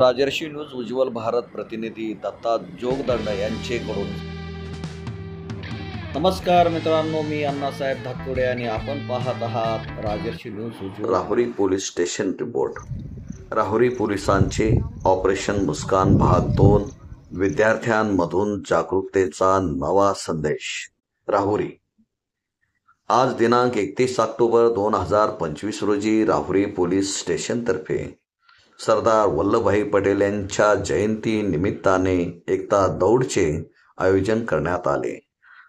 Rajarshi news उज्ज्वल भारत प्रतिनिधी दत्ता जोगदंड यांचेकडून. नमस्कार मित्रांनो, मी अण्णासाहेब धाकोडे आणि आपण पाहत आहात Rajarshi news Ujjwal. Rahuri police station report. Rahuri पोलिसांचे ऑपरेशन मुस्कान भाग 2, विद्यार्थ्यांमधून जागरूकतेचा नवा संदेश. राहुरी. आज दिनांक 31 ऑक्टोबर 2025 रोजी राहुरी पोलीस स्टेशनतर्फे सरदार वल्लभभाई पटेल यांच्या जयंती निमित्ताने एकता दौडचे आयोजन करण्यात आले.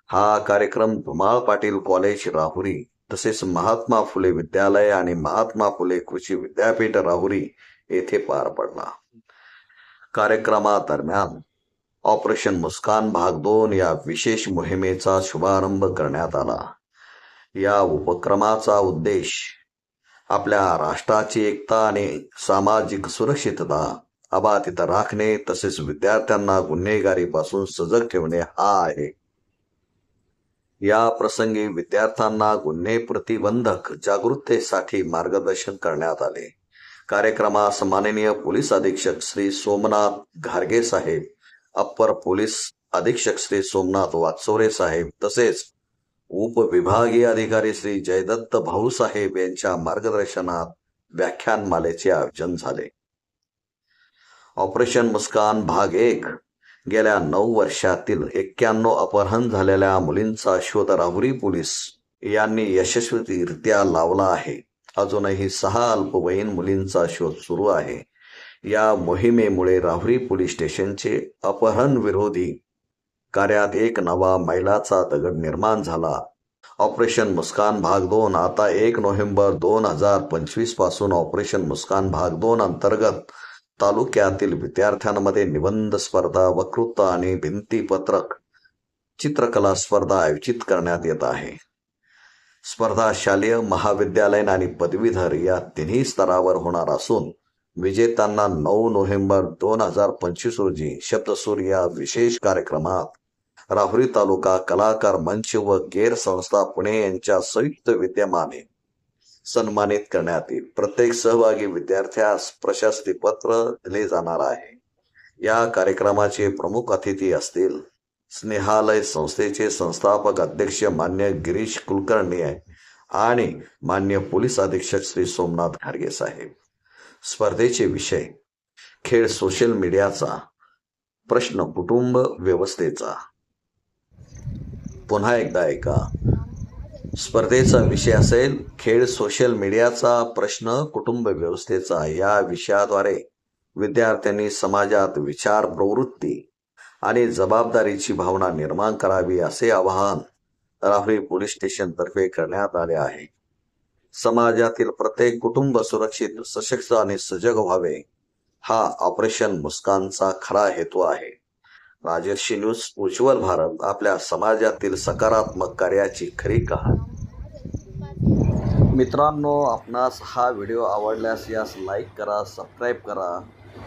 हा कार्यक्रम धुमाळ पाटील कॉलेज राहुरी तसेच महात्मा फुले विद्यालय आणि महात्मा फुले कृषी विद्यापीठ राहुरी येथे पार पडला. कार्यक्रमादरम्यान ऑपरेशन मुस्कान भाग 2 या विशेष मोहिमेचा शुभारंभ करण्यात आला. या उपक्रमाचा उद्देश आपल्या राष्ट्राची एकता आणि सामाजिक सुरक्षितता अबाधित राखणे तसेच विद्यार्थ्यांना गुन्हेगारीपासून सजग ठेवणे हा आहे. या प्रसंगी विद्यार्थ्यांना गुन्हे प्रतिबंधक जागरूकतेसाठी मार्गदर्शन करण्यात आले. कार्यक्रमास माननीय पोलीस अधीक्षक श्री सोमनाथ घारगे साहेब, अप्पर पोलीस अधीक्षक श्री सोमनाथ वागचौरे साहेब तसेच उपविभागीय अधिकारी श्री जयदत्त भाऊसाहेब यांच्या मार्गदर्शनात व्याख्यानमालेचे आयोजन झाले. ऑपरेशन मुस्कान भाग 1. गेल्या 9 वर्षातील 91 अपहरण झालेल्या मुलींचा शोध राहुरी पोलीस यांनी यशस्वीरित्या लावला आहे. अजूनही 6 अल्पवयीन मुलींचा शोध सुरू आहे. या मोहिमेमुळे राहुरी पोलीस स्टेशनचे अपहरण विरोधी कार्यात एक नवा मैलाचा दगड निर्माण झाला. ऑपरेशन मुस्कान भाग 2 आता 1 नोव्हेंबर 2025 पासून ऑपरेशन मुस्कान भाग 2 अंतर्गत तालुक्यातील विद्यार्थ्यांमध्ये निबंध स्पर्धा, वक्तृत्व आणि भिंतीपत्रक चित्रकला स्पर्धा आयोजित करण्यात येत आहे. स्पर्धा शालेय, महाविद्यालयीन आणि पदवीधर या तिन्ही स्तरावर होणार असून विजेत्यांना 9 नोव्हेंबर 2025 रोजी शब्दसूर या विशेष कार्यक्रमात राहुरी तालुका कलाकार मंच व गेर संस्था पुणे यांच्या संयुक्त विद्यमाने सन्मानित करण्यात येईल. प्रत्येक सहभागी विद्यार्थ्यास प्रशस्ती पत्र दिले जाणार आहे. या कार्यक्रमाचे प्रमुख अतिथी असतील स्नेहालय संस्थेचे संस्थापक अध्यक्ष मान्य गिरीश कुलकर्णी आणि मान्य पोलीस अधीक्षक श्री सोमनाथ घारगे साहेब. स्पर्धेचे विषय: खेळ सोशल मीडियाचा, प्रश्न कुटुंब व्यवस्थेचा. पुन्हा एकदा ऐका. स्पर्धेचा विषय असेल खेळ सोशल मीडियाचा, प्रश्न कुटुंब व्यवस्थेचा. या विषयाद्वारे विद्यार्थ्यांनी समाजात विचार, प्रवृत्ती आणि जबाबदारीची भावना निर्माण करावी असे आवाहन राहुरी पोलीस स्टेशनतर्फे करण्यात आले आहे. समाजातील प्रत्येक कुटुंब सुरक्षित, सशक्त आणि सजग व्हावे हा ऑपरेशन मुस्कानचा खरा हेतू आहे. राजर्षी न्यूज उज्ज्वल भारत आपल्या समाजातील सकारात्मक कार्याची खरी कहाणी. मित्रांनो, आपणास हा व्हिडिओ आवडल्यास यास लाईक करा, सबस्क्राईब करा,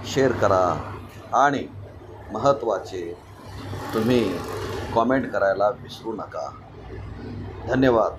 शेअर करा आणि महत्त्वाचे तुम्ही कॉमेंट करायला विसरू नका. धन्यवाद.